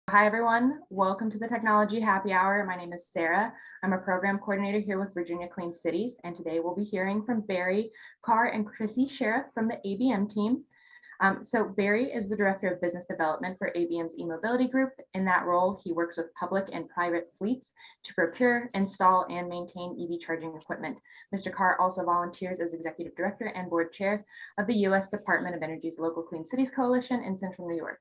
Hi, everyone. Welcome to the Technology Happy Hour. My name is Sarah. I'm a program coordinator here with Virginia Clean Cities, and today we'll be hearing from Barry Carr and Chrissy Sherriff from the ABM team. So Barry is the Director of Business Development for ABM's eMobility Group. In that role, he works with public and private fleets to procure, install, and maintain EV charging equipment. Mr. Carr also volunteers as Executive Director and Board Chair of the U.S. Department of Energy's Local Clean Cities Coalition in Central New York.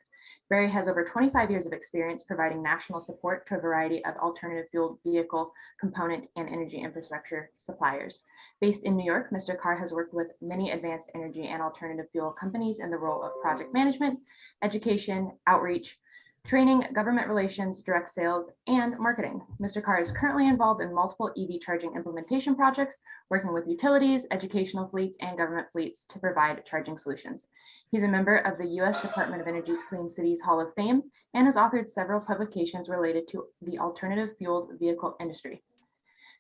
Barry has over 25 years of experience providing national support to a variety of alternative fuel vehicle component and energy infrastructure suppliers. Based in New York, Mr. Carr has worked with many advanced energy and alternative fuel companies in the role of project management, education, outreach, training, government relations, direct sales, and marketing. Mr. Carr is currently involved in multiple EV charging implementation projects, working with utilities, educational fleets, and government fleets to provide charging solutions. He's a member of the U.S. Department of Energy's Clean Cities Hall of Fame and has authored several publications related to the alternative fueled vehicle industry.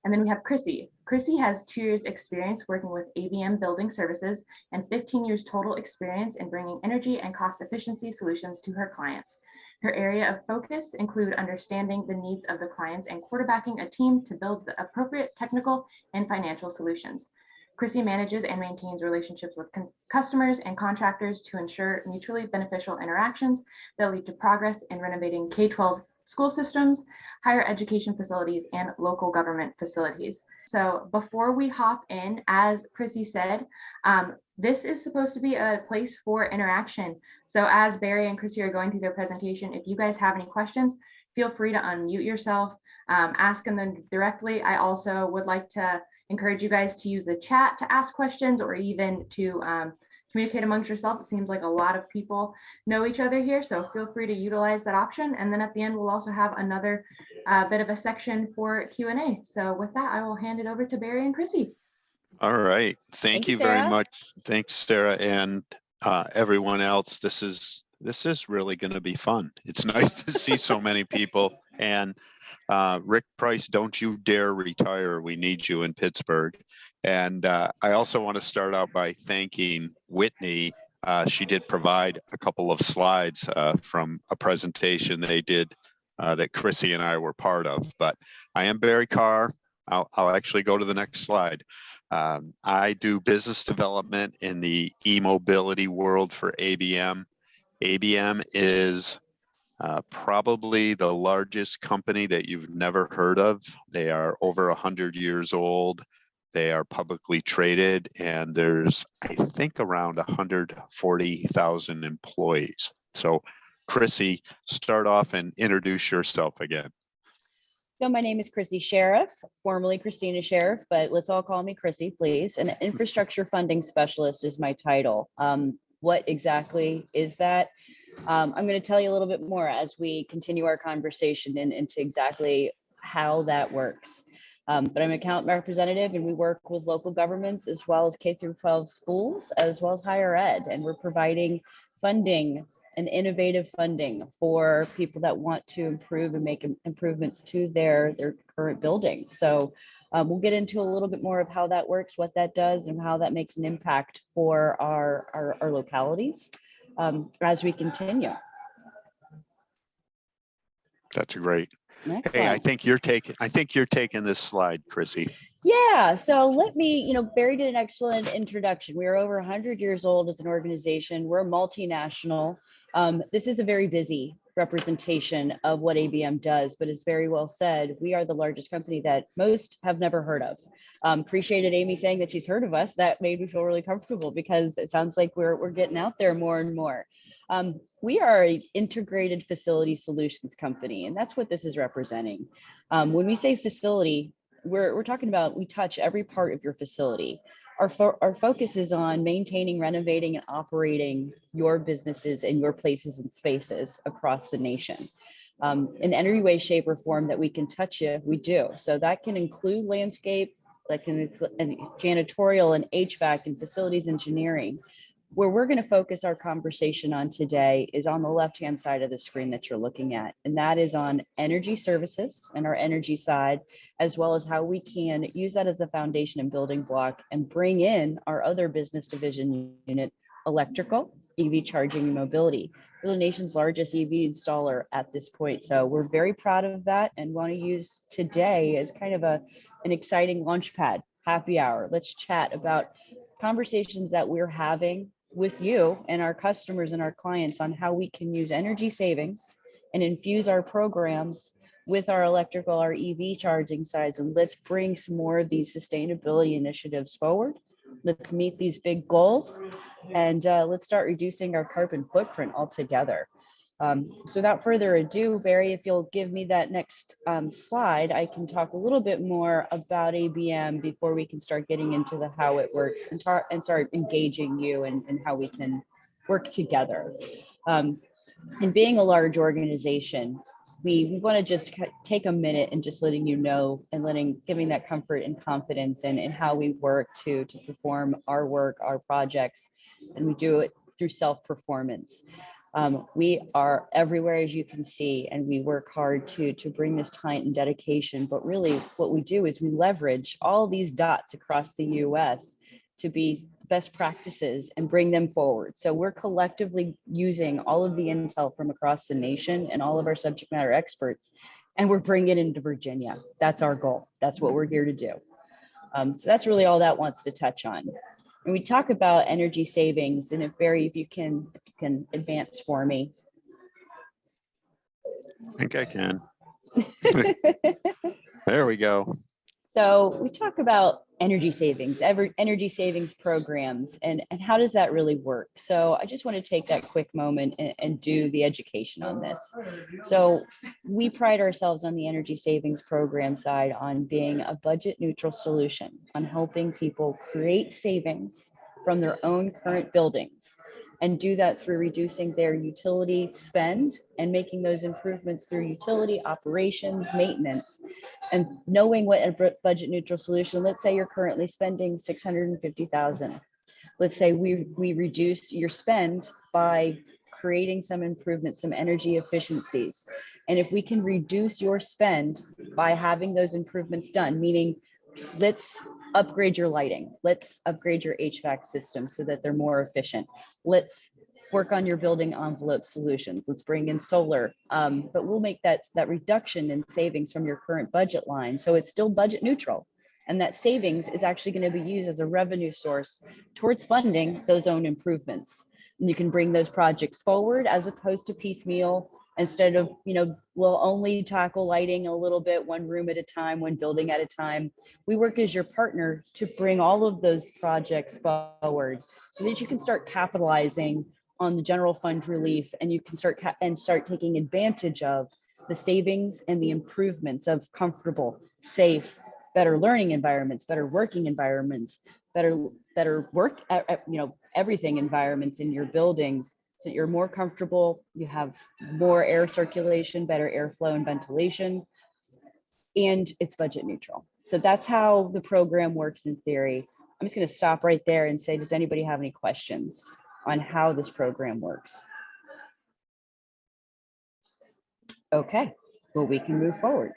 And then we have Chrissy. Chrissy has 2 years experience working with ABM Building Services and 15 years total experience in bringing energy and cost efficiency solutions to her clients. Her area of focus include understanding the needs of the clients and quarterbacking a team to build the appropriate technical and financial solutions. Chrissy manages and maintains relationships with customers and contractors to ensure mutually beneficial interactions that lead to progress in renovating K-12 school systems, higher education facilities, and local government facilities. So before we hop in, as Chrissy said, this is supposed to be a place for interaction. So as Barry and Chrissy are going through their presentation, if you guys have any questions, feel free to unmute yourself, ask them directly. I also would like to encourage you guys to use the chat to ask questions or even to communicate amongst yourself. It seems like a lot of people know each other here, so feel free to utilize that option. And then at the end, we'll also have another bit of a section for Q&A. So with that, I will hand it over to Barry and Chrissy. All right. Thank you very much. Thanks, Sarah, and everyone else. This is really going to be fun. It's nice to see so many people. And Rick Price, don't you dare retire. We need you in Pittsburgh. And I also want to start out by thanking Whitney. She did provide a couple of slides from a presentation they did that Chrissy and I were part of. But I am Barry Carr. I'll actually go to the next slide. I do business development in the e-mobility world for ABM. ABM is probably the largest company that you've never heard of. They are over 100 years old. They are publicly traded, and there's, I think, around 140,000 employees. So, Chrissy, start off and introduce yourself again. So my name is Chrissy Sherriff, formerly Christina Sherriff, but let's all call me Chrissy, please. An infrastructure funding specialist is my title. What exactly is that? I'm going to tell you a little bit more as we continue our conversation into exactly how that works. But I'm an account representative, and we work with local governments as well as K through 12 schools, as well as higher ed. And we're providing funding and innovative funding for people that want to improve and make improvements to their current buildings. So we'll get into a little bit more of how that works, what that does, and how that makes an impact for our localities as we continue. That's great. Excellent. Hey, I think you're taking this slide, Chrissy. Yeah, so let me, Barry did an excellent introduction. We are over 100 years old as an organization. We're multinational. This is a very busy representation of what ABM does, but as very well said, we are the largest company that most have never heard of. Appreciated Amy saying that she's heard of us. That made me feel really comfortable because it sounds like we're getting out there more and more. We are an integrated facility solutions company, and that's what this is representing. When we say facility, we're talking about we touch every part of your facility. Our focus is on maintaining, renovating, and operating your businesses and your places and spaces across the nation. In any way, shape, or form that we can touch you, we do. So that can include landscape, that can include janitorial and HVAC and facilities engineering. Where we're going to focus our conversation on today is on the left-hand side of the screen that you're looking at, and that is on energy services and our energy side, as well as how we can use that as the foundation and building block and bring in our other business division unit, electrical, EV charging, and mobility. We're the nation's largest EV installer at this point. So we're very proud of that and want to use today as kind of an exciting launch pad, happy hour. Let's chat about conversations that we're having with you and our customers and our clients on how we can use energy savings and infuse our programs with our electrical, our EV charging sides. And let's bring some more of these sustainability initiatives forward. Let's meet these big goals and let's start reducing our carbon footprint altogether. So without further ado, Barry, if you'll give me that next slide, I can talk a little bit more about ABM before we can start getting into the how it works and start engaging you and how we can work together. And being a large organization, we want to just take a minute and just letting you know and giving that comfort and confidence in how we work to perform our work, our projects, and we do it through self-performance. We are everywhere, as you can see, and we work hard to bring this client and dedication. But really what we do is we leverage all these dots across the US to be best practices and bring them forward. So we're collectively using all of the intel from across the nation and all of our subject matter experts, and we're bringing it into Virginia. That's our goal. That's what we're here to do. So that's really all that wants to touch on. And we talk about energy savings, and if Barry, if you can advance for me. I think I can. There we go. So we talk about energy savings, energy savings programs, and how does that really work? So I just want to take that quick moment and do the education on this. So we pride ourselves on the energy savings program side on being a budget neutral solution, on helping people create savings from their own current buildings and do that through reducing their utility spend and making those improvements through utility operations, maintenance, and knowing what a budget neutral solution. Let's say you're currently spending $650,000. Let's say we reduce your spend by creating some improvements, some energy efficiencies. And if we can reduce your spend by having those improvements done, meaning let's upgrade your lighting, let's upgrade your HVAC system so that they're more efficient. Let's work on your building envelope solutions. Let's bring in solar, but we'll make that reduction in savings from your current budget line. So it's still budget neutral. And that savings is actually going to be used as a revenue source towards funding those own improvements. And you can bring those projects forward as opposed to piecemeal. Instead of, we'll only tackle lighting a little bit, one room at a time, one building at a time. We work as your partner to bring all of those projects forward so that you can start capitalizing on the general fund relief, and you can start taking advantage of the savings and the improvements of comfortable, safe, better learning environments, better working environments, better work, everything environments in your buildings. So you're more comfortable, you have more air circulation, better airflow and ventilation, and it's budget neutral. So that's how the program works in theory. I'm just going to stop right there and say, does anybody have any questions on how this program works? Okay, well, we can move forward.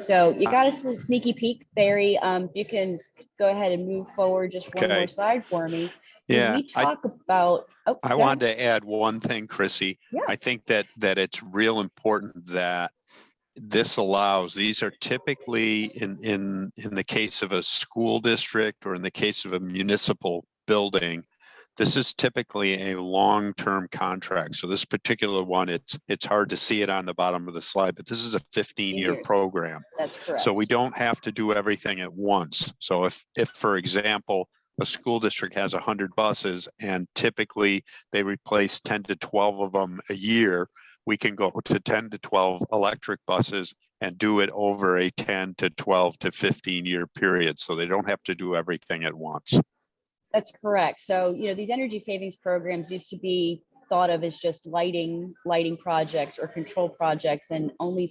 So you got a sneaky peek, Barry. You can go ahead and move forward just one more slide for me. Yeah, we talk about. I wanted to add one thing, Chrissy. Yeah. I think that it's real important that this allows. These are typically in the case of a school district or in the case of a municipal building. This is typically a long-term contract. So this particular one, it's hard to see it on the bottom of the slide, but this is a 15-year program. That's correct. So we don't have to do everything at once. So if for example, a school district has 100 buses and typically they replace 10 to 12 of them a year, we can go to 10 to 12 electric buses and do it over a 10 to 12 to 15-year period. So they don't have to do everything at once. That's correct. So, these energy savings programs used to be thought of as just lighting projects or control projects, and only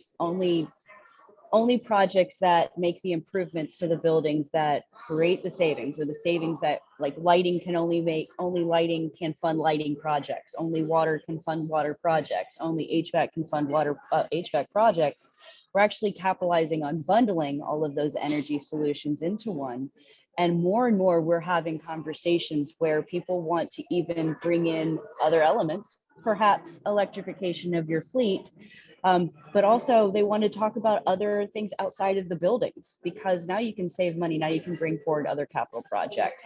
projects that make the improvements to the buildings that create the savings, or the savings that, like, lighting can fund lighting projects, only water can fund water projects, only HVAC can fund HVAC projects. We're actually capitalizing on bundling all of those energy solutions into one. And more, we're having conversations where people want to even bring in other elements, perhaps electrification of your fleet, but also they want to talk about other things outside of the buildings, because now you can save money. Now you can bring forward other capital projects.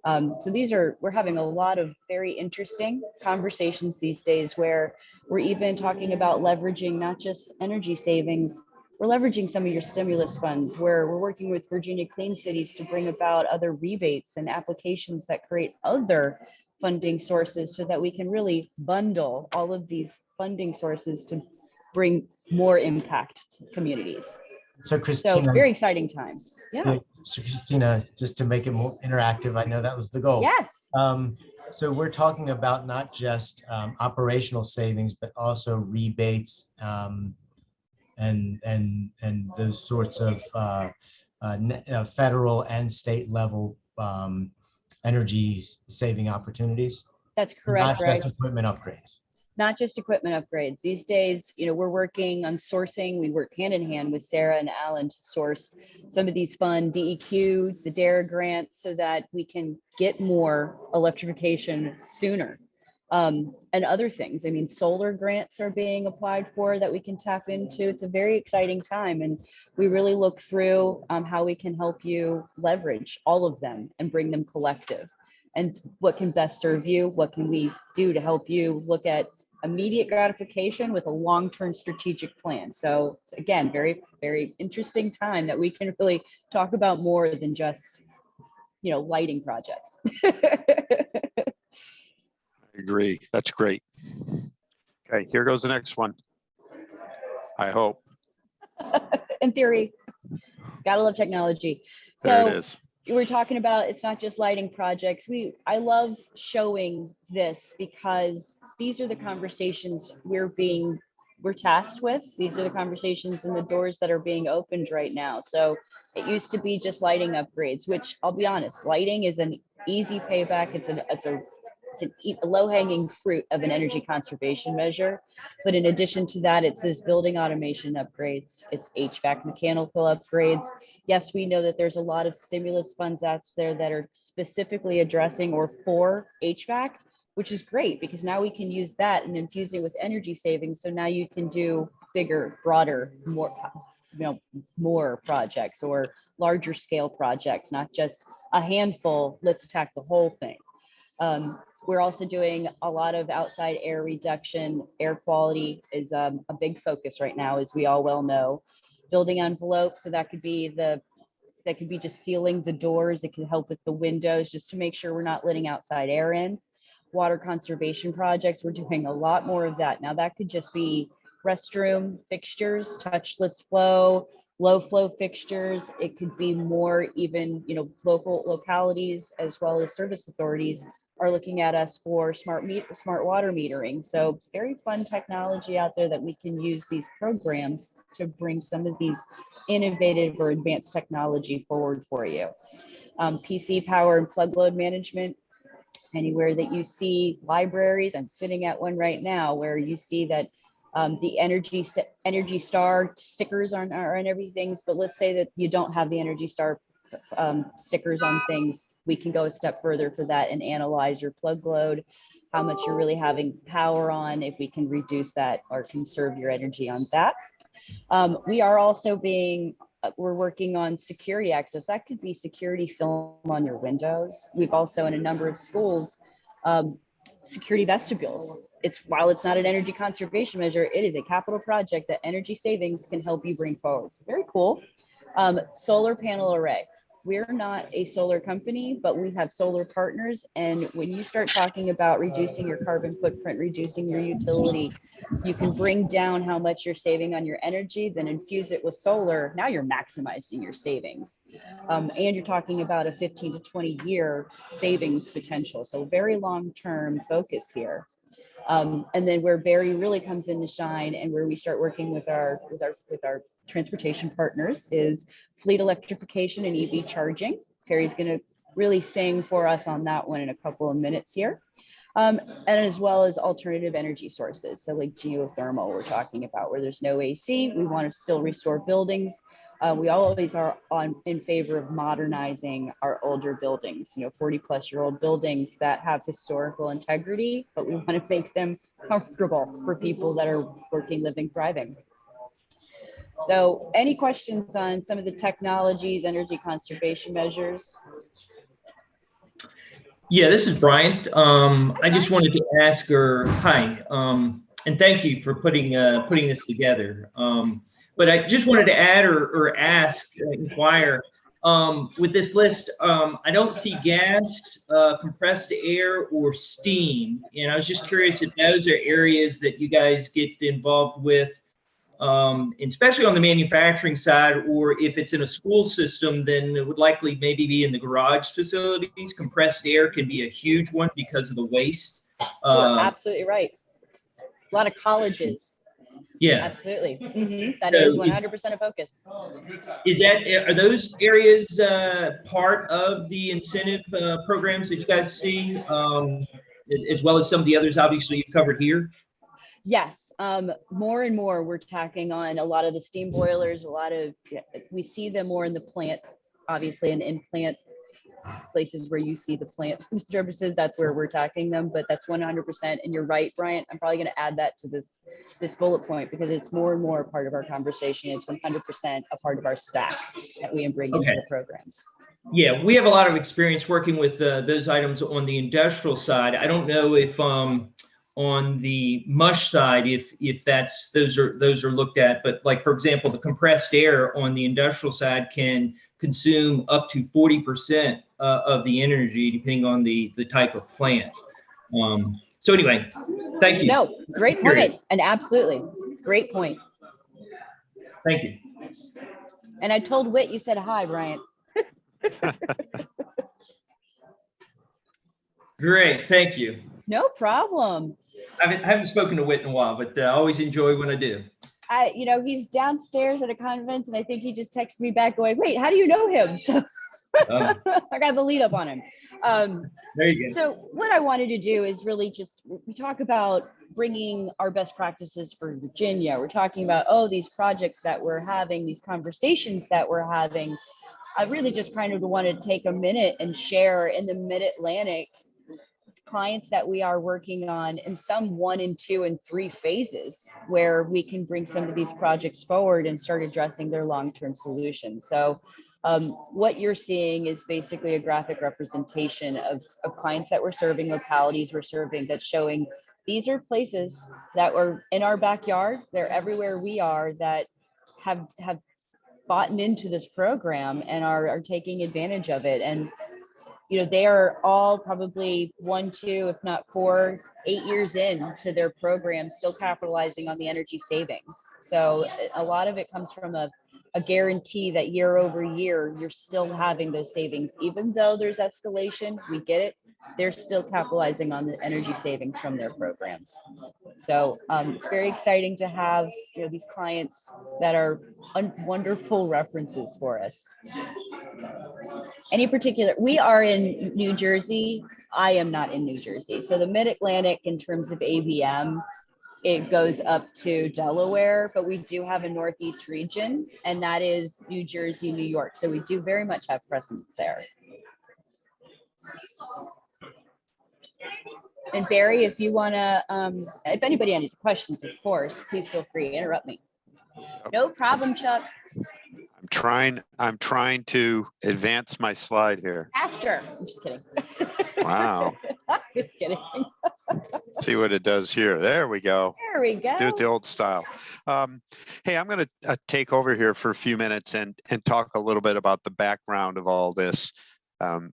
So we're having a lot of very interesting conversations these days where we're even talking about leveraging not just energy savings, we're leveraging some of your stimulus funds, where we're working with Virginia Clean Cities to bring about other rebates and applications that create other funding sources so that we can really bundle all of these funding sources to bring more impact to communities. So Christina, So very exciting time. Yeah. So Christina, just to make it more interactive, I know that was the goal. Yes. So we're talking about not just operational savings, but also rebates and those sorts of federal and state level energy saving opportunities. That's correct, not right? just equipment upgrades. Not just equipment upgrades. These days, we're working on sourcing. We work hand in hand with Sarah and Alan to source some of these fun DEQ, the DARE grant, so that we can get more electrification sooner. And other things. I mean, solar grants are being applied for that we can tap into. It's a very exciting time. And we really look through how we can help you leverage all of them and bring them collective. And what can best serve you? What can we do to help you look at immediate gratification with a long-term strategic plan? So again, very, very interesting time that we can really talk about more than just, lighting projects. I agree. That's great. Okay, here goes the next one. I hope. In theory, gotta love technology. There So it is. we're talking about, it's not just lighting projects. I love showing this because these are the conversations we're tasked with. These are the conversations and the doors that are being opened right now. So it used to be just lighting upgrades, which I'll be honest, lighting is an easy payback. It's a low-hanging fruit of an energy conservation measure. But in addition to that, it's those building automation upgrades, it's HVAC mechanical upgrades. Yes, we know that there's a lot of stimulus funds out there that are specifically addressing or for HVAC, which is great because now we can use that and infuse it with energy savings. So now you can do bigger, broader, more projects or larger scale projects, not just a handful, let's attack the whole thing. We're also doing a lot of outside air reduction. Air quality is a big focus right now, as we all well know. Building envelopes, so that could be just sealing the doors. It can help with the windows, just to make sure we're not letting outside air in. Water conservation projects, we're doing a lot more of that. Now that could just be restroom fixtures, touchless flow, low flow fixtures. It could be more even, localities as well as service authorities are looking at us for smart water metering. So very fun technology out there that we can use these programs to bring some of these innovative or advanced technology forward for you. PC power and plug load management. Anywhere that you see libraries, I'm sitting at one right now where you see that the Energy Star stickers aren't everything, but let's say that you don't have the Energy Star stickers on things. We can go a step further for that and analyze your plug load, how much you're really having power on, if we can reduce that or conserve your energy on that. We are also we're working on security access. That could be security film on your windows. We've also, in a number of schools, security vestibules. While it's not an energy conservation measure, it is a capital project that energy savings can help you bring forward. So very cool. Solar panel array. We're not a solar company, but we have solar partners. And when you start talking about reducing your carbon footprint, reducing your utility, you can bring down how much you're saving on your energy, then infuse it with solar. Now you're maximizing your savings. And you're talking about a 15 to 20 year savings potential. So very long-term focus here. And then where Barry really comes in to shine and where we start working with our transportation partners is fleet electrification and EV charging. Perry's going to really sing for us on that one in a couple of minutes here. And as well as alternative energy sources. So like geothermal, we're talking about where there's no AC, we want to still restore buildings. We always are in favor of modernizing our older buildings, 40-plus-year-old buildings that have historical integrity, but we want to make them comfortable for people that are working, living, thriving. So any questions on some of the technologies, energy conservation measures? Yeah, this is Bryant. I just wanted to ask her, hi, and thank you for putting this together. But I just wanted to add or ask, inquire, with this list, I don't see gas, compressed air, or steam. And I was just curious if those are areas that you guys get involved with, especially on the manufacturing side, or if it's in a school system, then it would likely maybe be in the garage facilities. Compressed air can be a huge one because of the waste. You're absolutely right. A lot of colleges. Yeah, absolutely. That is 100% a focus. Are those areas part of the incentive programs that you guys see, as well as some of the others obviously you've covered here? Yes, more and more we're tacking on a lot of the steam boilers, we see them more in the plant, obviously, and in plant places where you see the plant disturbances, that's where we're tacking them, but that's 100%. And you're right, Bryant, I'm probably going to add that to this bullet point because it's more and more a part of our conversation. It's 100% a part of our stack that we bring into the programs. Yeah, we have a lot of experience working with those items on the industrial side. I don't know if on the mush side, if those are looked at, but like, for example, the compressed air on the industrial side can consume up to 40% of the energy, depending on the type of plant. So anyway, thank you. No, great point. And absolutely, great point. Thank you. And I told Whit you said hi, Bryant. Great, thank you. No problem. I haven't spoken to Whit in a while, but I always enjoy when I do. He's downstairs at a conference, and I think he just texted me back going, wait, how do you know him? So I got the lead up on him. There you go. So what I wanted to do is really we talk about bringing our best practices for Virginia. We're talking about, these projects that we're having, these conversations that we're having. I really just kind of want to take a minute and share in the Mid-Atlantic clients that we are working on in some 1 and 2 and 3 phases where we can bring some of these projects forward and start addressing their long-term solutions. So what you're seeing is basically a graphic representation of clients that we're serving, localities we're serving, that's showing these are places that were in our backyard. They're everywhere we are that have bought into this program and are taking advantage of it. And they are all probably 1, 2, if not 4, 8 years into their program, still capitalizing on the energy savings. So a lot of it comes from a guarantee that year over year, you're still having those savings. Even though there's escalation, we get it, they're still capitalizing on the energy savings from their programs. So it's very exciting to have these clients that are wonderful references for us. Any particular, we are in New Jersey. I am not in New Jersey. So the Mid-Atlantic in terms of ABM, it goes up to Delaware, but we do have a Northeast region, and that is New Jersey, New York. So we do very much have presence there. And Barry, if you want to, if anybody has any questions, of course, please feel free to interrupt me. No problem, Chuck. I'm trying to advance my slide here. Faster. I'm just kidding. Wow. Just kidding. See what it does here. There we go. There we go. Do it the old style. Hey, I'm going to take over here for a few minutes and talk a little bit about the background of all this. I'm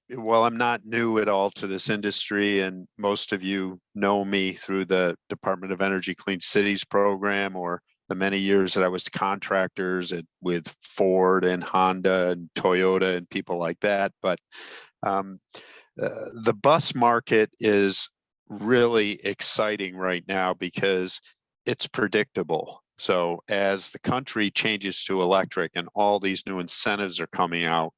not new at all to this industry, and most of you know me through the Department of Energy Clean Cities program, or the many years that I was contractors with Ford and Honda and Toyota and people like that. But the bus market is really exciting right now because it's predictable. So as the country changes to electric and all these new incentives are coming out,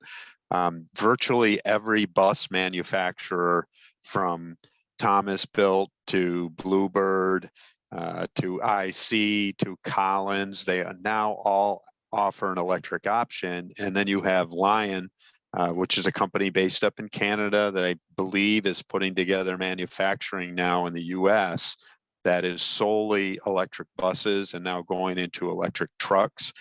virtually every bus manufacturer, from Thomas Built to Bluebird to IC to Collins, they are now all offer an electric option. And then you have Lion, which is a company based up in Canada that I believe is putting together manufacturing now in the US that is solely electric buses and now going into electric trucks.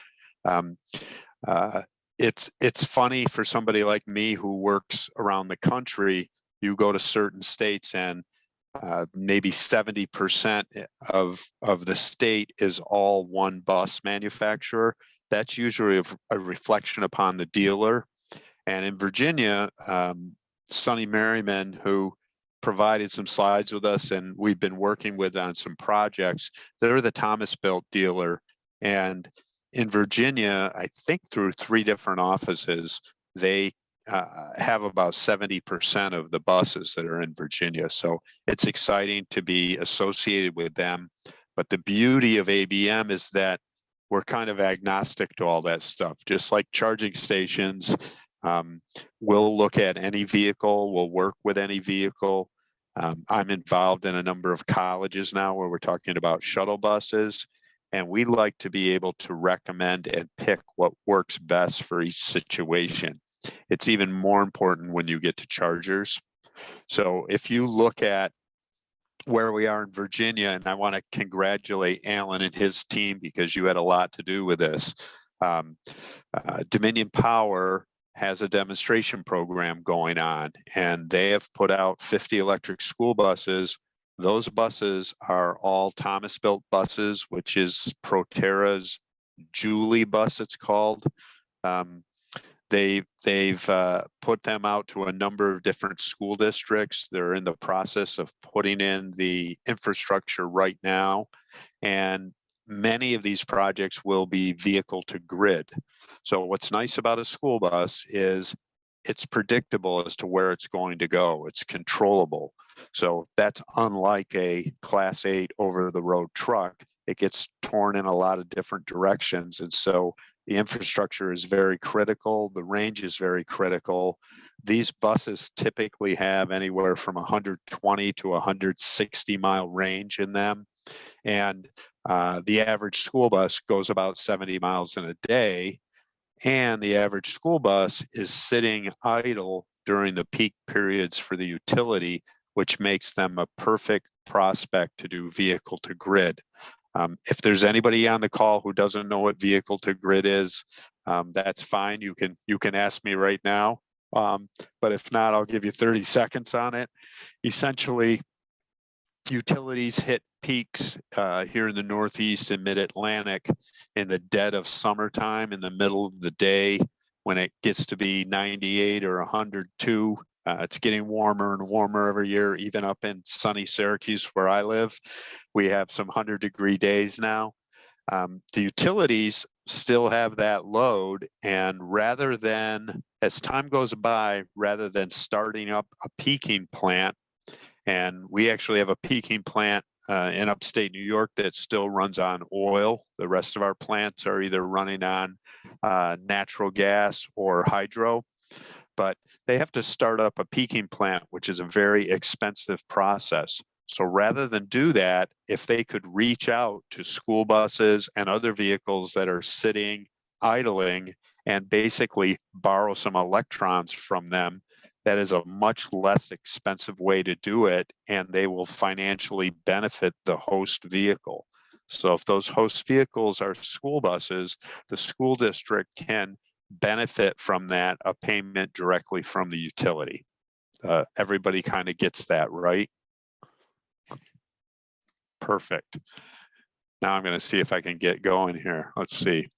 It's funny for somebody like me who works around the country. You go to certain states and maybe 70% of the state is all one bus manufacturer. That's usually a reflection upon the dealer. And in Virginia, Sunny Merriman, who provided some slides with us and we've been working with on some projects, they're the Thomas Built dealer. And in Virginia, I think through 3 different offices, they have about 70% of the buses that are in Virginia. So it's exciting to be associated with them. But the beauty of ABM is that we're kind of agnostic to all that stuff, just like charging stations. We'll look at any vehicle, we'll work with any vehicle. I'm involved in a number of colleges now where we're talking about shuttle buses, and we like to be able to recommend and pick what works best for each situation. It's even more important when you get to chargers. So if you look at where we are in Virginia, and I want to congratulate Alan and his team because you had a lot to do with this. Dominion Power has a demonstration program going on, and they have put out 50 electric school buses. Those buses are all Thomas Built buses, which is Proterra's Julie bus, it's called. They've put them out to a number of different school districts. They're in the process of putting in the infrastructure right now. And many of these projects will be vehicle to grid. So what's nice about a school bus is it's predictable as to where it's going to go. It's controllable. So that's unlike a Class 8 over-the-road truck. It gets torn in a lot of different directions. And so the infrastructure is very critical. The range is very critical. These buses typically have anywhere from 120 to 160 mile range in them. And the average school bus goes about 70 miles in a day. And the average school bus is sitting idle during the peak periods for the utility, which makes them a perfect prospect to do vehicle to grid. If there's anybody on the call who doesn't know what vehicle to grid is, that's fine. You can ask me right now. But if not, I'll give you 30 seconds on it. Essentially, utilities hit peaks here in the Northeast and Mid-Atlantic in the dead of summertime, in the middle of the day, when it gets to be 98 or 102. It's getting warmer and warmer every year, even up in sunny Syracuse where I live. We have some 100-degree days now. The utilities still have that load, and rather than, as time goes by, rather than starting up a peaking plant, and we actually have a peaking plant in upstate New York that still runs on oil. The rest of our plants are either running on natural gas or hydro, but they have to start up a peaking plant, which is a very expensive process. So rather than do that, if they could reach out to school buses and other vehicles that are sitting idling and basically borrow some electrons from them, that is a much less expensive way to do it, and they will financially benefit the host vehicle. So if those host vehicles are school buses, the school district can benefit from that, a payment directly from the utility. Everybody kind of gets that, right? Perfect. Now I'm going to see if I can get going here. Let's see.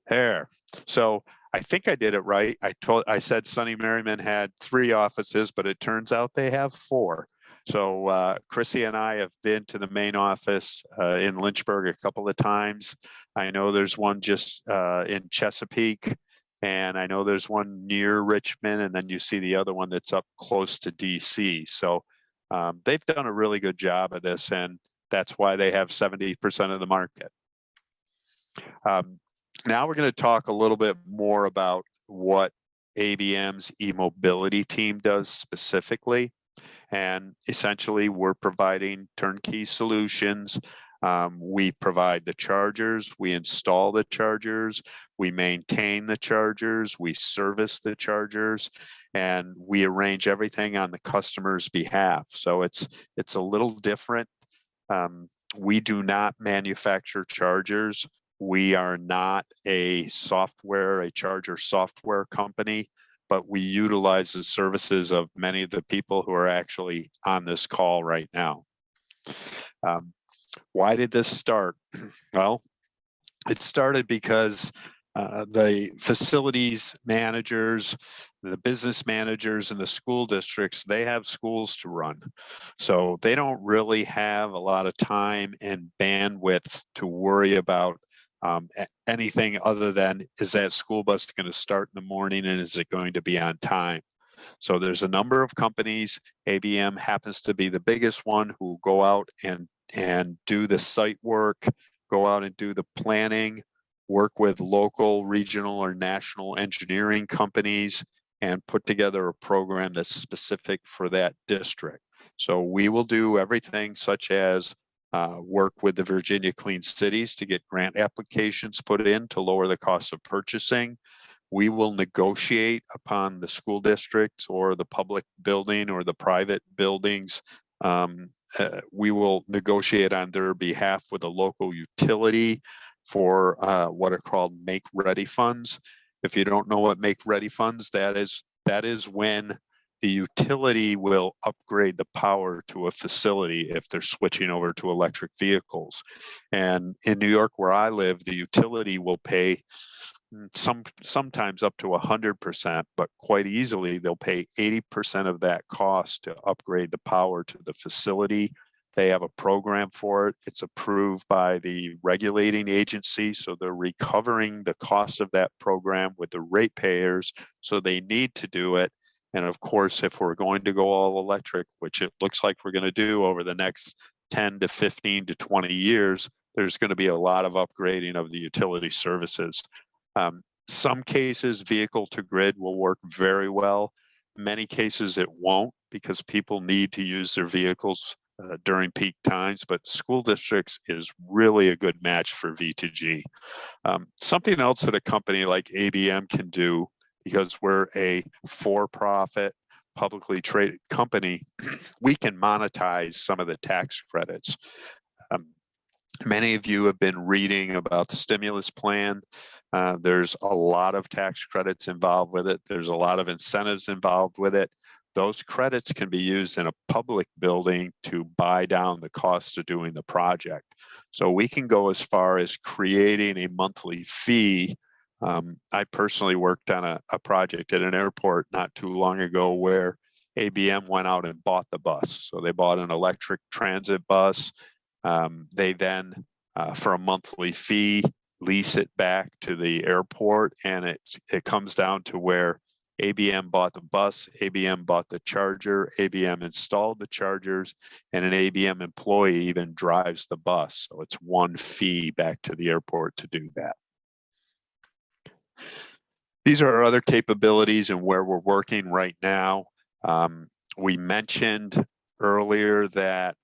There. So I think I did it right. I said Sunny Merriman had 3 offices, but it turns out they have 4. So Chrissy and I have been to the main office in Lynchburg a couple of times. I know there's one just in Chesapeake, and I know there's one near Richmond, and then you see the other one that's up close to DC. So they've done a really good job of this, and that's why they have 70% of the market. Now we're going to talk a little bit more about what ABM's eMobility team does specifically. And essentially, we're providing turnkey solutions We provide the chargers, we install the chargers, we maintain the chargers, we service the chargers, and we arrange everything on the customer's behalf. So it's a little different. We do not manufacture chargers. We are not a charger software company, but we utilize the services of many of the people who are actually on this call right now. Why did this start? Well, it started because the facilities managers, the business managers in the school districts, they have schools to run. So they don't really have a lot of time and bandwidth to worry about anything other than, is that school bus going to start in the morning and is it going to be on time? So there's a number of companies, ABM happens to be the biggest one, who go out and do the site work, go out and do the planning, work with local, regional, or national engineering companies, and put together a program that's specific for that district. So we will do everything such as work with the Virginia Clean Cities to get grant applications put in to lower the cost of purchasing. We will negotiate upon the school districts or the public building or the private buildings. We will negotiate on their behalf with a local utility for what are called make-ready funds. If you don't know what make-ready funds, that is when the utility will upgrade the power to a facility if they're switching over to electric vehicles. And in New York, where I live, the utility will pay sometimes up to 100%, but quite easily they'll pay 80% of that cost to upgrade the power to the facility. They have a program for it. It's approved by the regulating agency, so they're recovering the cost of that program with the ratepayers, so they need to do it. And of course, if we're going to go all electric, which it looks like we're going to do over the next 10 to 15 to 20 years, there's going to be a lot of upgrading of the utility services. Some cases, vehicle to grid will work very well. Many cases it won't, because people need to use their vehicles during peak times, but school districts is really a good match for V2G. Something else that a company like ABM can do, because we're a for-profit, publicly traded company, we can monetize some of the tax credits. Many of you have been reading about the stimulus plan. There's a lot of tax credits involved with it. There's a lot of incentives involved with it. Those credits can be used in a public building to buy down the cost of doing the project. So we can go as far as creating a monthly fee. I personally worked on a project at an airport not too long ago where ABM went out and bought the bus. So they bought an electric transit bus. They then, for a monthly fee, lease it back to the airport, and it comes down to where ABM bought the bus, ABM bought the charger, ABM installed the chargers, and an ABM employee even drives the bus. So it's one fee back to the airport to do that. These are our other capabilities and where we're working right now. We mentioned earlier that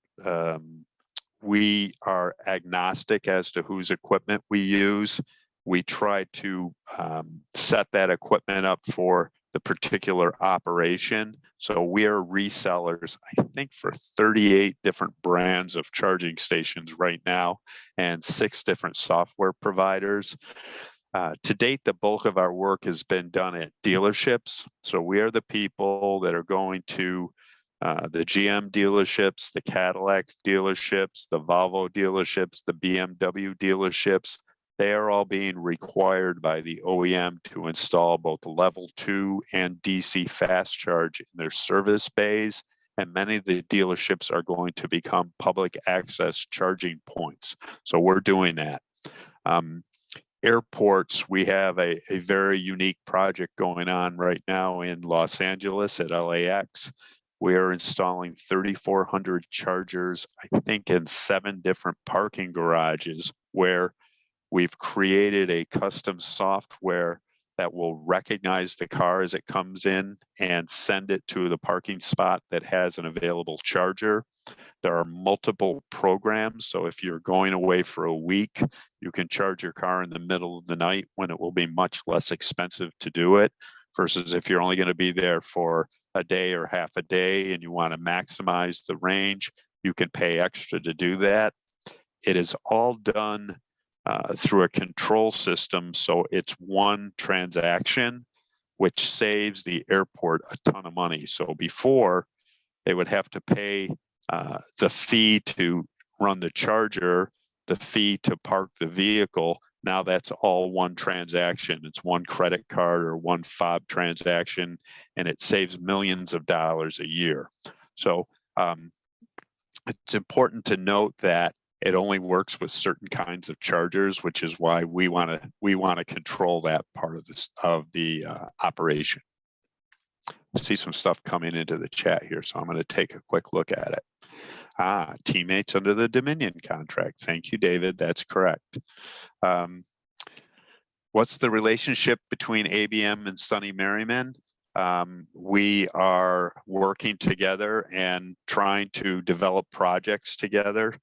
we are agnostic as to whose equipment we use. We try to set that equipment up for the particular operation. So we are resellers, I think, for 38 different brands of charging stations right now and 6 different software providers. To date, the bulk of our work has been done at dealerships. So we are the people that are going to the GM dealerships, the Cadillac dealerships, the Volvo dealerships, the BMW dealerships. They are all being required by the OEM to install both level 2 and DC fast charge in their service bays. And many of the dealerships are going to become public access charging points. So we're doing that. Airports, we have a very unique project going on right now in Los Angeles at LAX. We are installing 3,400 chargers, I think, in 7 different parking garages, where we've created a custom software that will recognize the car as it comes in and send it to the parking spot that has an available charger. There are multiple programs. So if you're going away for a week, you can charge your car in the middle of the night when it will be much less expensive to do it, versus if you're only going to be there for a day or half a day and you want to maximize the range, you can pay extra to do that. It is all done through a control system. So it's one transaction, which saves the airport a ton of money. So before, they would have to pay the fee to run the charger, the fee to park the vehicle. Now that's all one transaction. It's one credit card or one fob transaction, and it saves millions of dollars a year. So it's important to note that it only works with certain kinds of chargers, which is why we want to control that part of the operation. I see some stuff coming into the chat here, so I'm going to take a quick look at it. Teammates under the Dominion contract. Thank you, David. That's correct. What's the relationship between ABM and Sunny Merriman? We are working together and trying to develop projects together.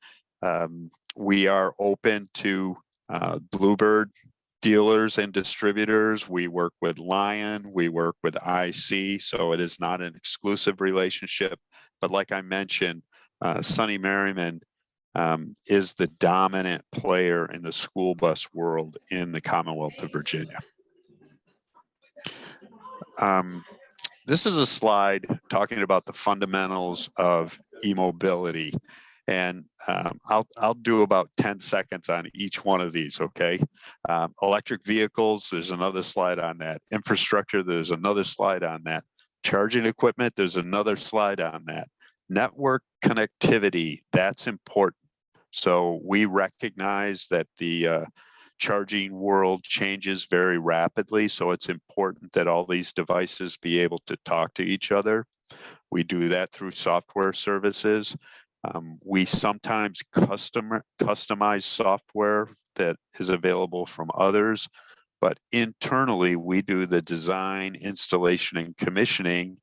We are open to Bluebird dealers and distributors. We work with Lion, we work with IC, so it is not an exclusive relationship. But like I mentioned, Sunny Merriman is the dominant player in the school bus world in the Commonwealth of Virginia. This is a slide talking about the fundamentals of eMobility. And I'll do about 10 seconds on each one of these, okay? Electric vehicles, there's another slide on that. Infrastructure, there's another slide on that. Charging equipment, there's another slide on that. Network connectivity, that's important. So we recognize that the charging world changes very rapidly, so it's important that all these devices be able to talk to each other. We do that through software services. We sometimes customize software that is available from others, but internally we do the design, installation, and commissioning.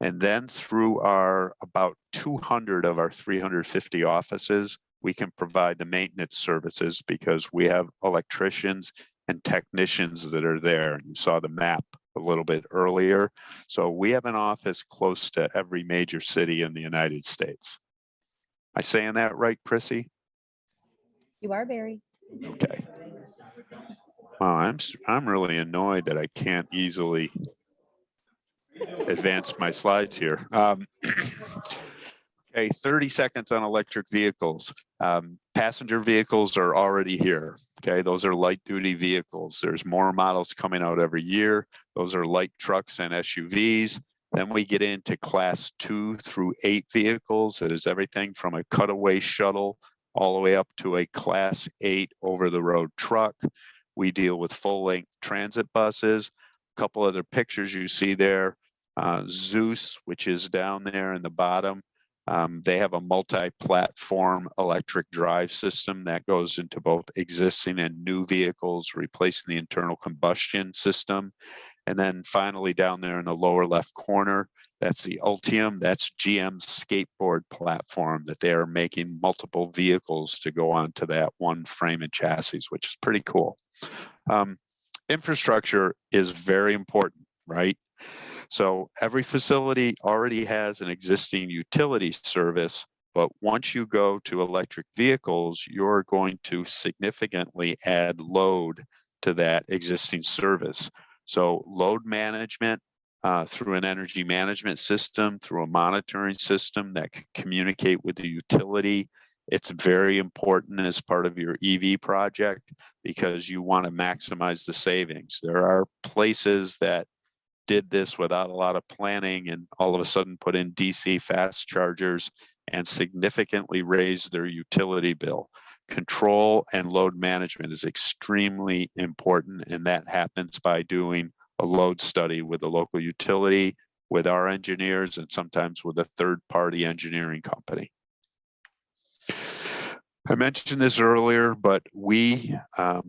And then through our about 200 of our 350 offices, we can provide the maintenance services because we have electricians and technicians that are there. You saw the map a little bit earlier. So we have an office close to every major city in the United States. Am I saying that right, Chrissy? You are, Barry. Okay. Well, I'm really annoyed that I can't easily advance my slides here. Okay, 30 seconds on electric vehicles. Passenger vehicles are already here. Okay, those are light duty vehicles. There's more models coming out every year. Those are light trucks and SUVs. Then we get into class 2 through 8 vehicles. That is everything from a cutaway shuttle all the way up to a class 8 over-the-road truck. We deal with full-length transit buses. A couple other pictures you see there. Zeus, which is down there in the bottom. They have a multi-platform electric drive system that goes into both existing and new vehicles, replacing the internal combustion system. And then finally down there in the lower left corner, that's the Ultium. That's GM's skateboard platform that they are making multiple vehicles to go onto that one frame and chassis, which is pretty cool. Infrastructure is very important, right? So every facility already has an existing utility service, but once you go to electric vehicles, you're going to significantly add load to that existing service. So load management through an energy management system, through a monitoring system that can communicate with the utility. It's very important as part of your EV project because you want to maximize the savings. There are places that did this without a lot of planning and all of a sudden put in DC fast chargers and significantly raised their utility bill. Control and load management is extremely important, and that happens by doing a load study with the local utility, with our engineers, and sometimes with a third-party engineering company. I mentioned this earlier, but we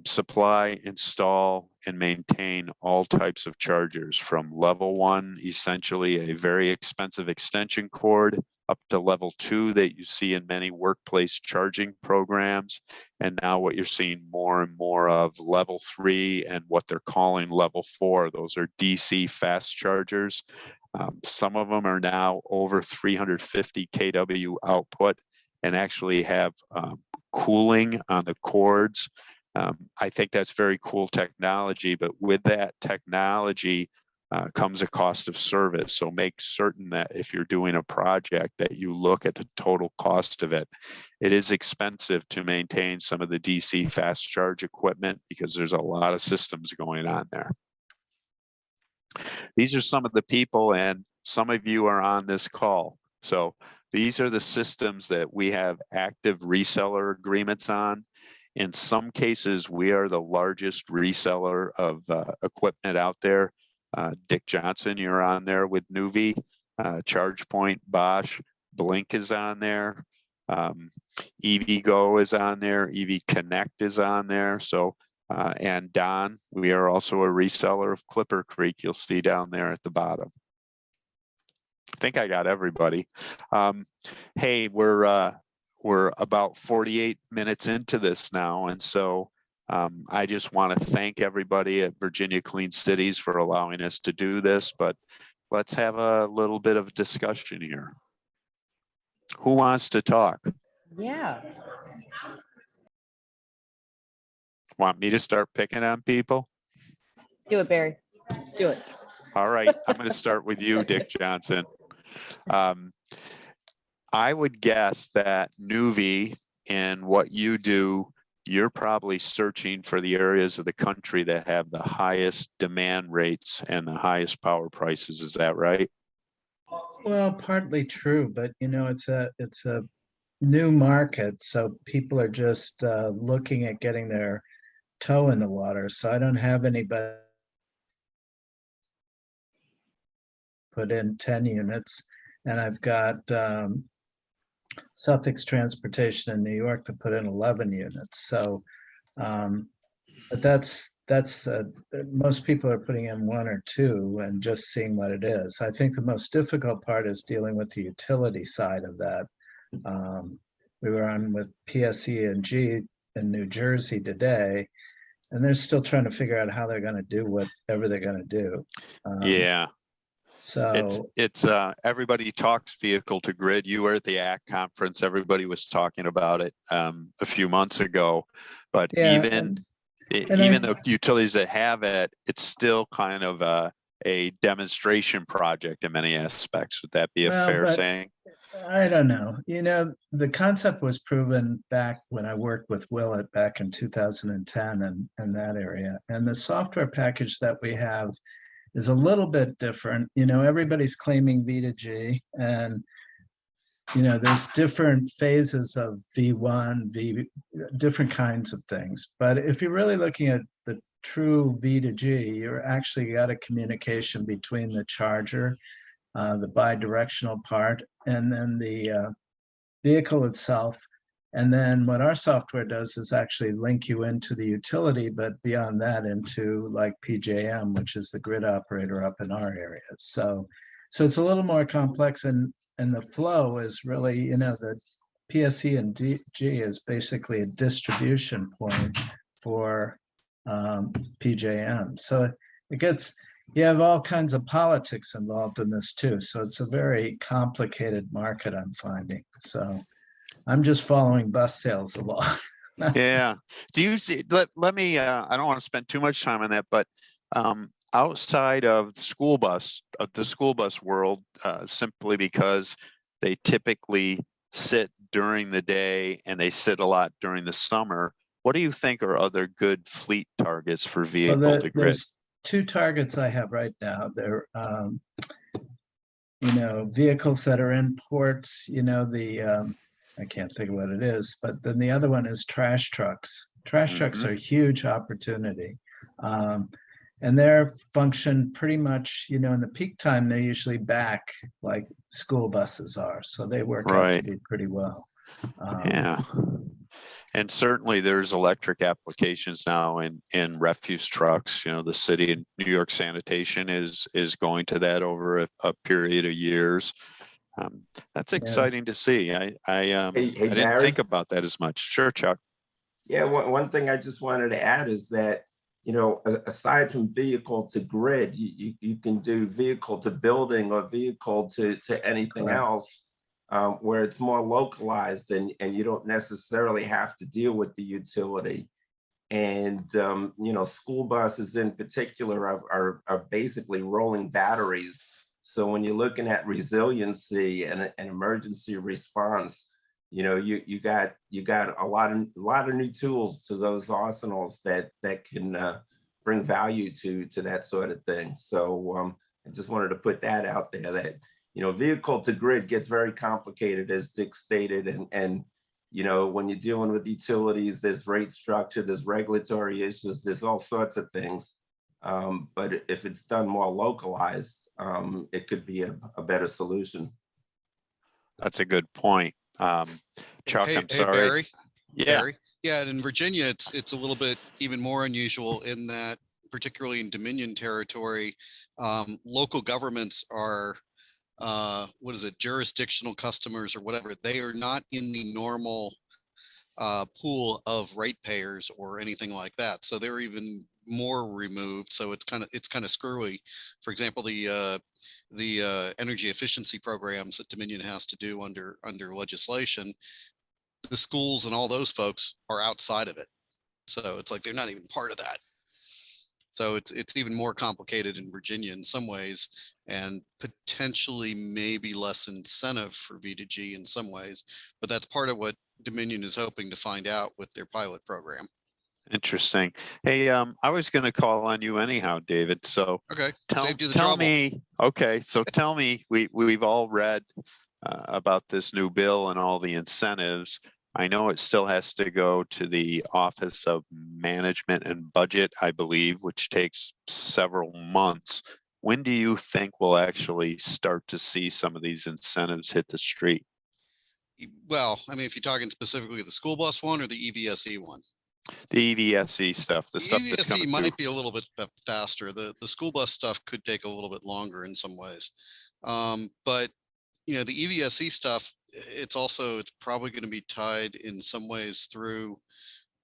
supply, install, and maintain all types of chargers from level 1, essentially a very expensive extension cord, up to level 2 that you see in many workplace charging programs. And now what you're seeing more and more of level 3 and what they're calling level 4. Those are DC fast chargers. Some of them are now over 350 kW output and actually have cooling on the cords. I think that's very cool technology, but with that technology comes a cost of service. So make certain that if you're doing a project that you look at the total cost of it. It is expensive to maintain some of the DC fast charge equipment because there's a lot of systems going on there. These are some of the people, and some of you are on this call. So these are the systems that we have active reseller agreements on. In some cases, we are the largest reseller of equipment out there. Dick Johnson, you're on there with Nuvi, ChargePoint, Bosch, Blink is on there. EVgo is on there. EV Connect is on there. So, and Don, we are also a reseller of Clipper Creek. You'll see down there at the bottom. I think I got everybody. Hey, we're about 48 minutes into this now, and so I just want to thank everybody at Virginia Clean Cities for allowing us to do this, but let's have a little bit of discussion here. Who wants to talk? Yeah. Want me to start picking on people? Do it, Barry. Do it. All right, I'm going to start with you, Dick Johnson. I would guess that Nuvi and what you do, you're probably searching for the areas of the country that have the highest demand rates and the highest power prices. Is that right? Well, partly true, but you know, it's a new market, so people are just looking at getting their toe in the water. So I don't have anybody put in 10 units, and I've got Suffolk's Transportation in New York to put in 11 units. So, but that's most people are putting in 1 or 2 and just seeing what it is. I think the most difficult part is dealing with the utility side of that. We were on with PSE&G in New Jersey today, and they're still trying to figure out how they're going to do whatever they're going to do. Yeah. So it's everybody talks vehicle to grid. You were at the ACT conference. Everybody was talking about it a few months ago, but yeah, even the utilities that have it, it's still kind of a demonstration project in many aspects. Would that be a fair saying? I don't know. You know, the concept was proven back when I worked with Willett back in 2010 and that area. And the software package that we have is a little bit different. You know, everybody's claiming V2G, and you know, there's different phases of V1, different kinds of things. But if you're really looking at the true V2G, you're actually got a communication between the charger, the bidirectional part, and then the vehicle itself. And then what our software does is actually link you into the utility, but beyond that into like PJM, which is the grid operator up in our area. So it's a little more complex, and the flow is really, you know, the PSE&G is basically a distribution point for PJM. So it gets, you have all kinds of politics involved in this too. So it's a very complicated market, I'm finding. So I'm just following bus sales along. Yeah. Do you see, let me, I don't want to spend too much time on that, but outside of the school bus world, simply because they typically sit during the day and they sit a lot during the summer, what do you think are other good fleet targets for vehicle to grid? There's 2 targets I have right now. They're, you know, vehicles that are in ports, you know, I can't think of what it is, but then the other one is trash trucks. Trash trucks are a huge opportunity. And their function pretty much, you know, in the peak time, they're usually back like school buses are. So they work out to be pretty well. Yeah. And certainly there's electric applications now in refuse trucks. You know, the city of New York Sanitation is going to that over a period of years. That's exciting to see. I didn't Barry? think about that as much. Sure, Chuck. Yeah, one thing I just wanted to add is that, aside from vehicle to grid, you can do vehicle to building or vehicle to anything Correct. else, where it's more localized and you don't necessarily have to deal with the utility. And, school buses in particular are basically rolling batteries. So when you're looking at resiliency and an emergency response, you got a lot of new tools to those arsenals that can bring value to that sort of thing. So I just wanted to put that out there that, vehicle to grid gets very complicated, as Dick stated, and when you're dealing with utilities, there's rate structure, there's regulatory issues, there's all sorts of things. But if it's done more localized, it could be a better solution. That's a good point. Chuck, Hey, I'm sorry. Barry. Yeah. Barry. Yeah, and in Virginia, it's a little bit even more unusual in that, particularly in Dominion territory, local governments are jurisdictional customers or whatever. They are not in the normal pool of ratepayers or anything like that. So they're even more removed. So it's kind of screwy. For example, the energy efficiency programs that Dominion has to do under legislation, the schools and all those folks are outside of it. So it's like they're not even part of that. So it's even more complicated in Virginia in some ways, and potentially maybe less incentive for V2G in some ways. But that's part of what Dominion is hoping to find out with their pilot program. Interesting. Hey, I was going to call on you anyhow, David. So okay, tell me. Okay, so tell me. We've all read about this new bill and all the incentives. I know it still has to go to the Office of Management and Budget, I believe, which takes several months. When do you think we'll actually start to see some of these incentives hit the street? Well, I mean, if you're talking specifically the school bus one or the EVSE one? The EVSE stuff, the stuff that's coming might through. be a little bit faster. The school bus stuff could take a little bit longer in some ways. But the EVSE stuff, it's probably going to be tied in some ways through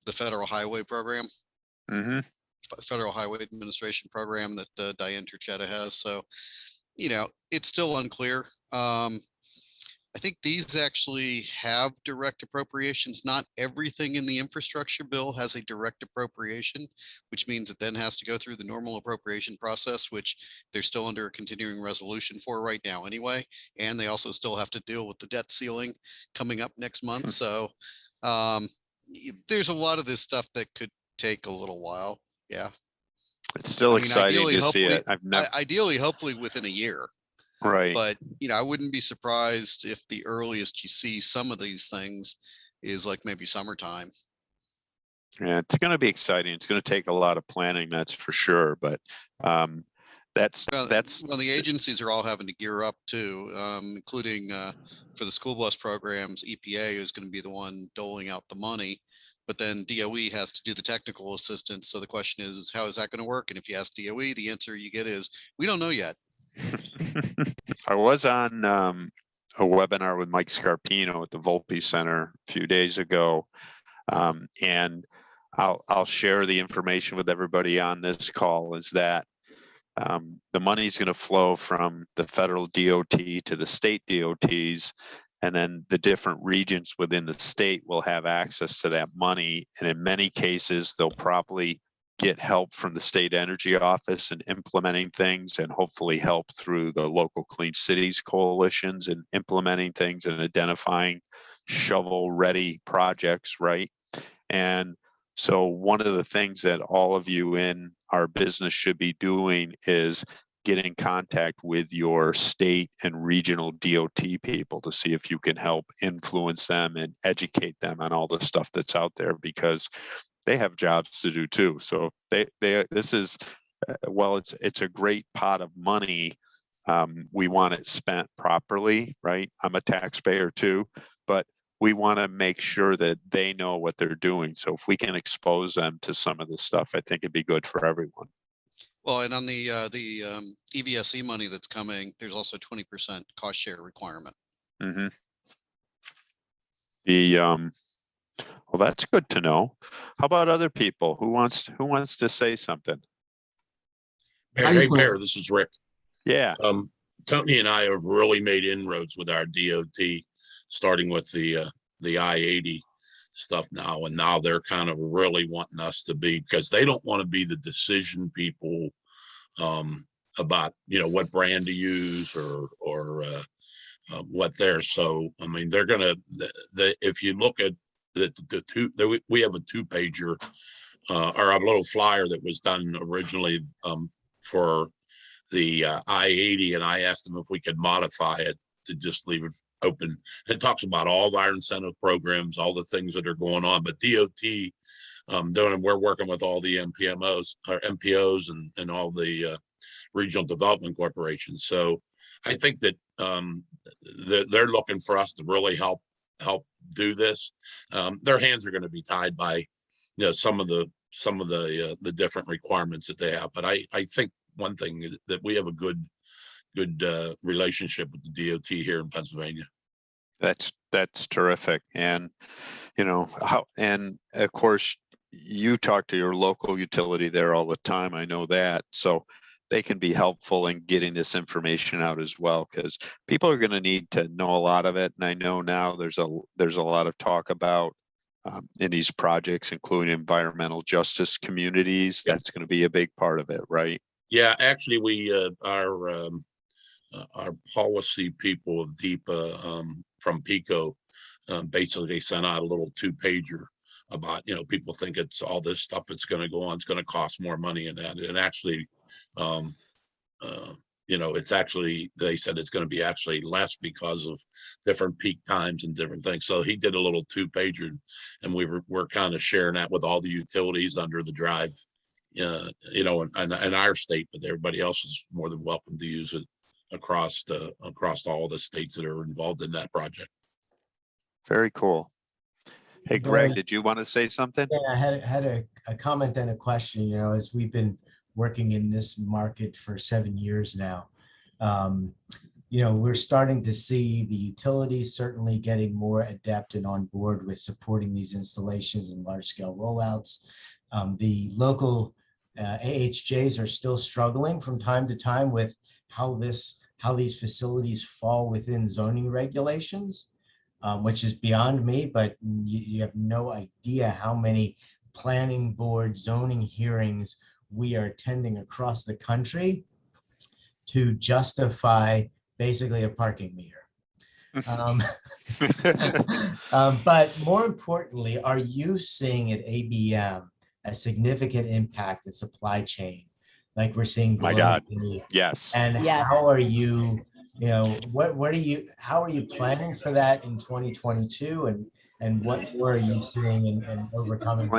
the federal highway program, Federal Highway Administration program that Diane Turchetta has. So, it's still unclear. I think these actually have direct appropriations. Not everything in the infrastructure bill has a direct appropriation, which means it then has to go through the normal appropriation process, which they're still under a continuing resolution for right now anyway. And they also still have to deal with the debt ceiling coming up next month. So there's a lot of this stuff that could take a little while. Yeah. It's still exciting to see it. Ideally, hopefully within a year. Right. But, I wouldn't be surprised if the earliest you see some of these things is like maybe summertime. Yeah, it's going to be exciting. It's going to take a lot of planning, that's for sure. But that's the agencies are all having to gear up too, including for the school bus programs. EPA is going to be the one doling out the money, but then DOE has to do the technical assistance. So the question is how is that going to work? And if you ask DOE, the answer you get is we don't know yet. I was on a webinar with Mike Scarpino at the Volpe Center a few days ago, and I'll share the information with everybody on this call. Is that the money is going to flow from the federal DOT to the state DOTs, and then the different regions within the state will have access to that money. And in many cases, they'll probably get help from the state energy office in implementing things, and hopefully help through the local clean cities coalitions in implementing things and identifying shovel ready projects, right? And so one of the things that all of you in our business should be doing is get in contact with your state and regional DOT people to see if you can help influence them and educate them on all the stuff that's out there, because they have jobs to do too. So this is, well, it's a great pot of money. We want it spent properly, right? I'm a taxpayer too, but we want to make sure that they know what they're doing. So if we can expose them to some of this stuff, I think it'd be good for everyone. Well, and on the EVSE money that's coming, there's also 20% cost share requirement. Mm-hmm. Well, that's good to know. How about other people? Who wants to say something? Hey, Bear, this is Rick. Yeah. Tony and I have really made inroads with our DOT, starting with the I-80 stuff now. And now they're kind of really wanting us to be, because they don't want to be the decision people about, what brand to use or what they're. So, I mean, they're going to, if you look at the two, we have a 2-pager or a little flyer that was done originally for the I-80, and I asked them if we could modify it to just leave it open. It talks about all our incentive programs, all the things that are going on, but DOT we're working with all the MPMOs or MPOs and all the regional development corporations. So I think that they're looking for us to really help do this. Their hands are going to be tied by some of the different requirements that they have, but I think one thing is that we have a good relationship with the DOT here in Pennsylvania. That's terrific. And and of course you talk to your local utility there all the time. I know that. So they can be helpful in getting this information out as well, because people are going to need to know a lot of it. And I know now there's a lot of talk about in these projects, including environmental justice communities. Yep. That's going to be a big part of it, right? Yeah, actually, we our policy people of DEPA from PICO basically sent out a little 2-pager about people think it's all this stuff that's going to go on. It's going to cost more money, and actually, it's actually, they said it's going to be actually less because of different peak times and different things. So he did a little 2-pager, and we're kind of sharing that with all the utilities under the drive. In our state, but everybody else is more than welcome to use it across all the states that are involved in that project. Very cool. Hey, Greg, did you want to say something? Yeah, I had a comment and a question. As we've been working in this market for 7 years now, we're starting to see the utilities certainly getting more adept and on board with supporting these installations and large scale rollouts. The local AHJs are still struggling from time to time with how these facilities fall within zoning regulations, which is beyond me, but you have no idea how many planning board zoning hearings we are attending across the country to justify basically a parking meter. But more importantly, are you seeing at ABM a significant impact in supply chain like we're seeing globally? My God, yes. And Yes. how are you, how are you planning for that in 2022, and what are you seeing and overcoming?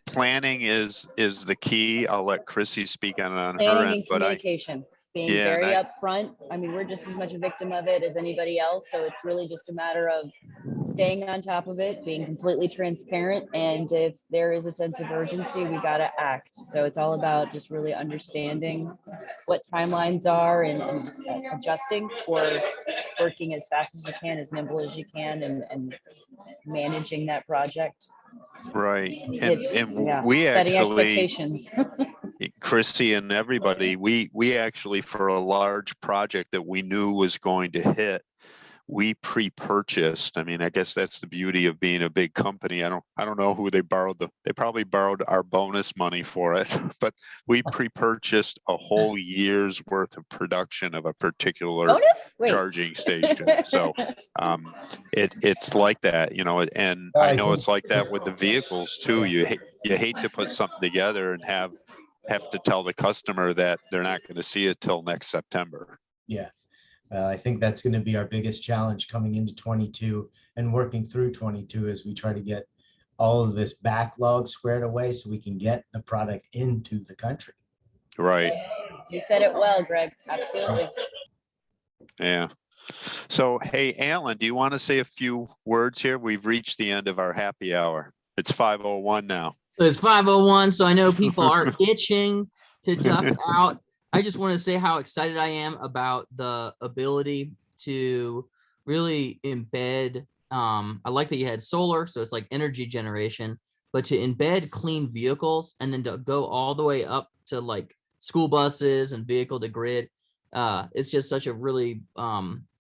Planning is the key. I'll let Chrissy speak on her Planning end, and communication. Being very upfront. I mean, we're just as much a victim of it as anybody else. So it's really just a matter of staying on top of it, being completely transparent. And if there is a sense of urgency, we got to act. So it's all about just really understanding what timelines are and adjusting, or working as fast as you can, as nimble as you can, and managing that project. Right. And we setting actually, expectations. Chrissy and everybody, we actually, for a large project that we knew was going to hit, we pre-purchased. I mean, I guess that's the beauty of being a big company. I don't know who they borrowed. They probably borrowed our bonus money for it, but we pre-purchased a whole year's worth of production of a particular charging station. So it's like that, and I know it's like that with the vehicles too. You hate to put something together and have to tell the customer that they're not going to see it till next September. Yeah. I think that's going to be our biggest challenge coming into 22 and working through 22 as we try to get all of this backlog squared away so we can get the product into the country. Right. You said it well, Greg. Absolutely. Yeah. So, hey, Alan, do you want to say a few words here? We've reached the end of our happy hour. It's 5:01 now. So it's 5:01. So I know people are itching to duck out, I just want to say how excited I am about the ability to really embed. I like that you had solar, so it's like energy generation, but to embed clean vehicles and then to go all the way up to like school buses and vehicle to grid. It's just such a really,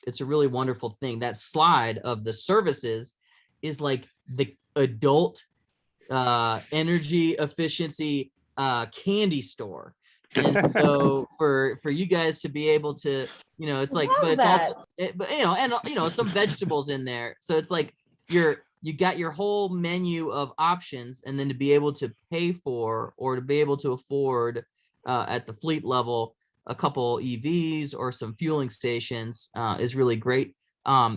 it's a really wonderful thing. That slide of the services is like the adult energy efficiency candy store. And so for you guys to be able to, you know, it's like, but it's also, but you know, and you know, some vegetables in there. So it's like you got your whole menu of options, and then to be able to pay for or to be able to afford at the fleet level a couple EVs or some fueling stations is really great.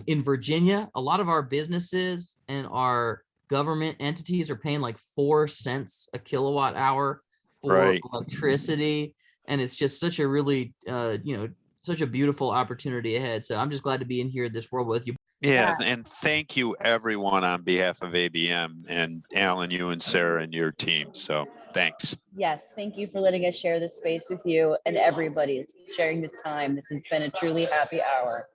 In Virginia, a lot of our businesses and our government entities are paying like 4 cents a kilowatt hour for electricity. And it's just such a really, you know, such a beautiful opportunity ahead. So I'm just glad to be in here this world with you. Yeah, and thank you everyone on behalf of ABM, and Alan, you and Sarah and your team. So thanks. Yes, thank you for letting us share this space with you and everybody sharing this time. This has been a truly happy hour.